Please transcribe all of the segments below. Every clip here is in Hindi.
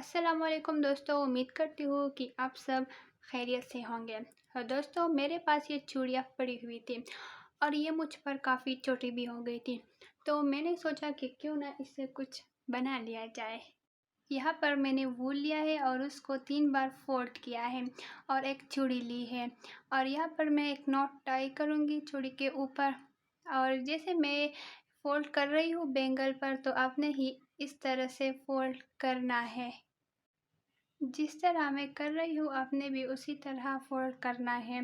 अस्सलामुअलैकुम दोस्तों, उम्मीद करती हूँ कि आप सब खैरियत से होंगे। और दोस्तों, मेरे पास ये चूड़ियाँ पड़ी हुई थी और ये मुझ पर काफ़ी छोटी भी हो गई थी। तो मैंने सोचा कि क्यों ना इससे कुछ बना लिया जाए। यहाँ पर मैंने वूल लिया है और उसको 3 बार फोल्ड किया है और एक चूड़ी ली है। और यहाँ पर मैं एक नॉट टाई करूँगी चूड़ी के ऊपर। और जैसे मैं फोल्ड कर रही हूँ बैंगल पर, तो आपने ही इस तरह से फोल्ड करना है। जिस तरह मैं कर रही हूँ आपने भी उसी तरह फोल्ड करना है।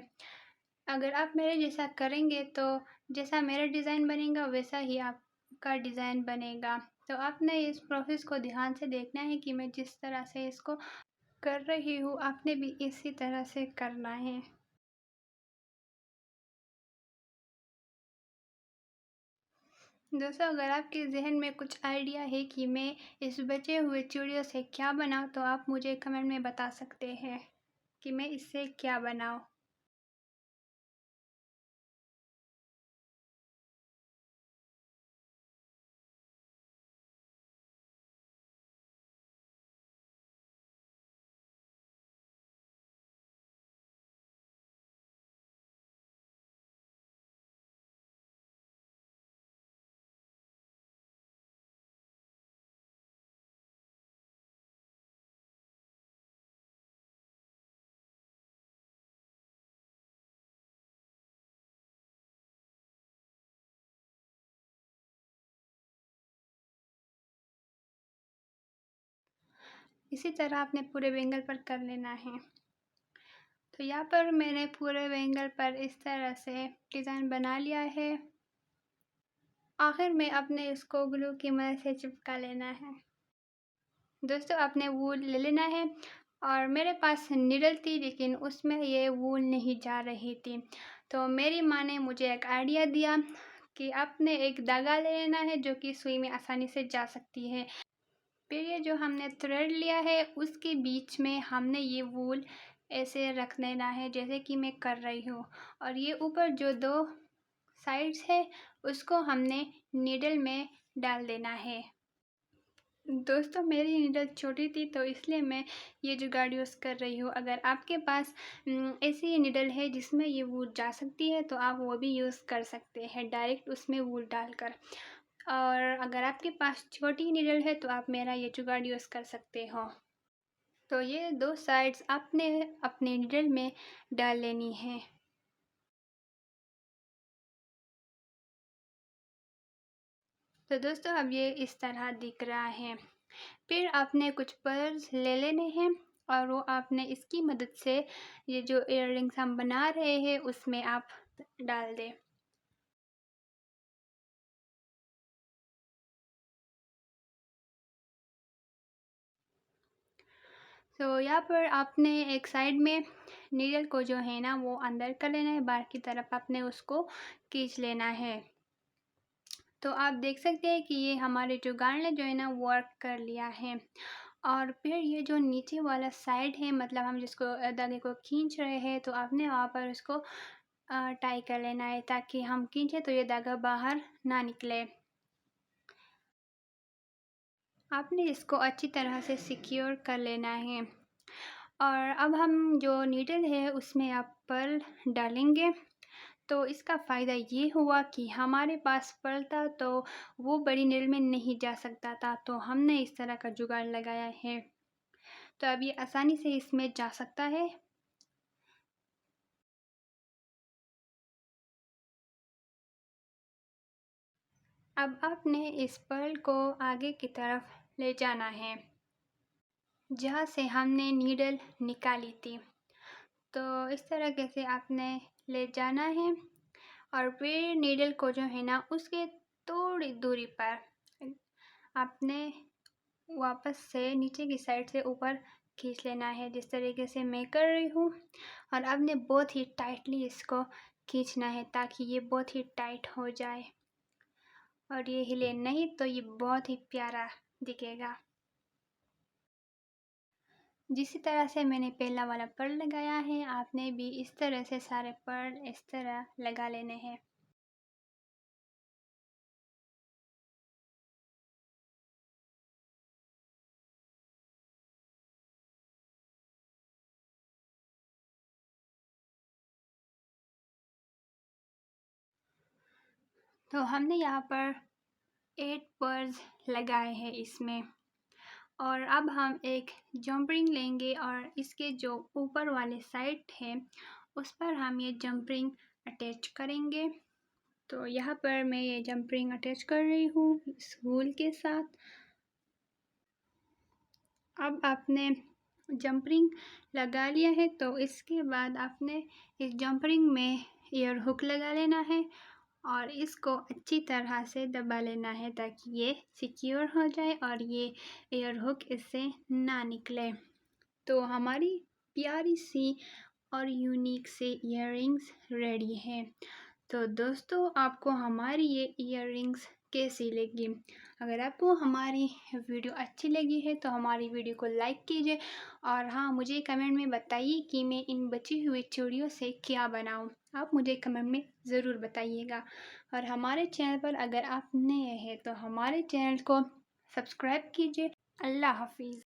अगर आप मेरे जैसा करेंगे तो जैसा मेरा डिज़ाइन बनेगा वैसा ही आपका डिज़ाइन बनेगा। तो आपने इस प्रोसेस को ध्यान से देखना है कि मैं जिस तरह से इसको कर रही हूँ आपने भी इसी तरह से करना है। दोस्तों, अगर आपके ज़हन में कुछ आइडिया है कि मैं इस बचे हुए चूड़ियों से क्या बनाऊँ, तो आप मुझे कमेंट में बता सकते हैं कि मैं इससे क्या बनाऊँ। इसी तरह आपने पूरे बैंगल पर कर लेना है। तो यहाँ पर मैंने पूरे बैंगल पर इस तरह से डिज़ाइन बना लिया है। आखिर में अपने इसको ग्लू की मदद से चिपका लेना है। दोस्तों, आपने वूल ले लेना है और मेरे पास नीडल थी लेकिन उसमें ये वूल नहीं जा रही थी। तो मेरी माँ ने मुझे एक आइडिया दिया कि आपने एक धागा ले लेना है जो कि सुई में आसानी से जा सकती है। फिर ये जो हमने थ्रेड लिया है उसके बीच में हमने ये वूल ऐसे रख देना है जैसे कि मैं कर रही हूँ। और ये ऊपर जो 2 साइड्स है उसको हमने नीडल में डाल देना है। दोस्तों, मेरी नीडल छोटी थी तो इसलिए मैं ये जुगाड़ यूज़ कर रही हूँ। अगर आपके पास ऐसी नीडल है जिसमें ये वूल जा सकती है तो आप वो भी यूज़ कर सकते हैं डायरेक्ट उसमें वूल डालकर। और अगर आपके पास छोटी नीडल है तो आप मेरा ये जुगाड़ यूज़ कर सकते हो। तो ये 2 साइड्स आपने अपने नीडल में डाल लेनी है। तो दोस्तों, अब ये इस तरह दिख रहा है। फिर आपने कुछ पर्ल्स ले लेने हैं और वो आपने इसकी मदद से ये जो इयररिंग्स हम बना रहे हैं उसमें आप डाल दें। तो यहाँ पर आपने एक साइड में नीडल को जो है ना वो अंदर कर लेना है, बाहर की तरफ आपने उसको खींच लेना है। तो आप देख सकते हैं कि ये हमारे जुगाड़ ने जो है ना वर्क कर लिया है। और फिर ये जो नीचे वाला साइड है मतलब हम जिसको धागे को खींच रहे हैं तो आपने वहाँ पर उसको टाई कर लेना है ताकि हम खींचे तो ये धागा बाहर ना निकले। आपने इसको अच्छी तरह से सिक्योर कर लेना है। और अब हम जो नीडल है उसमें आप पर्ल डालेंगे। तो इसका फ़ायदा ये हुआ कि हमारे पास पर्ल था तो वो बड़ी नीडल में नहीं जा सकता था, तो हमने इस तरह का जुगाड़ लगाया है। तो अब ये आसानी से इसमें जा सकता है। अब आपने इस पर्ल को आगे की तरफ ले जाना है जहाँ से हमने नीडल निकाली थी। तो इस तरीके से आपने ले जाना है और फिर नीडल को जो है ना उसके थोड़ी दूरी पर आपने वापस से नीचे की साइड से ऊपर खींच लेना है जिस तरीके से मैं कर रही हूँ। और आपने बहुत ही टाइटली इसको खींचना है ताकि ये बहुत ही टाइट हो जाए और ये हिले नहीं तो ये बहुत ही प्यारा दिखेगा। जिस तरह से मैंने पहला वाला पर्ल लगाया है आपने भी इस तरह से सारे पर्ल इस तरह लगा लेने हैं। तो हमने यहाँ पर 8 पर्ल्स लगाए हैं इसमें। और अब हम एक जंप रिंग लेंगे और इसके जो ऊपर वाले साइड है उस पर हम ये जंप रिंग अटैच करेंगे। तो यहाँ पर मैं ये जंप रिंग अटैच कर रही हूँ इस वूल के साथ। अब आपने जंप रिंग लगा लिया है तो इसके बाद आपने इस जंप रिंग में ईयर हुक लगा लेना है और इसको अच्छी तरह से दबा लेना है ताकि ये सिक्योर हो जाए और ये ईयर हुक इससे ना निकले। तो हमारी प्यारी सी और यूनिक से इयररिंग्स रेडी हैं। तो दोस्तों आपको हमारी ये इयररिंग्स कैसी लगी? अगर आपको हमारी वीडियो अच्छी लगी है तो हमारी वीडियो को लाइक कीजिए और हाँ, मुझे कमेंट में बताइए कि मैं इन बची हुई चूड़ियों से क्या बनाऊं। आप मुझे कमेंट में ज़रूर बताइएगा। और हमारे चैनल पर अगर आप नए हैं तो हमारे चैनल को सब्सक्राइब कीजिए। अल्लाह हाफिज़।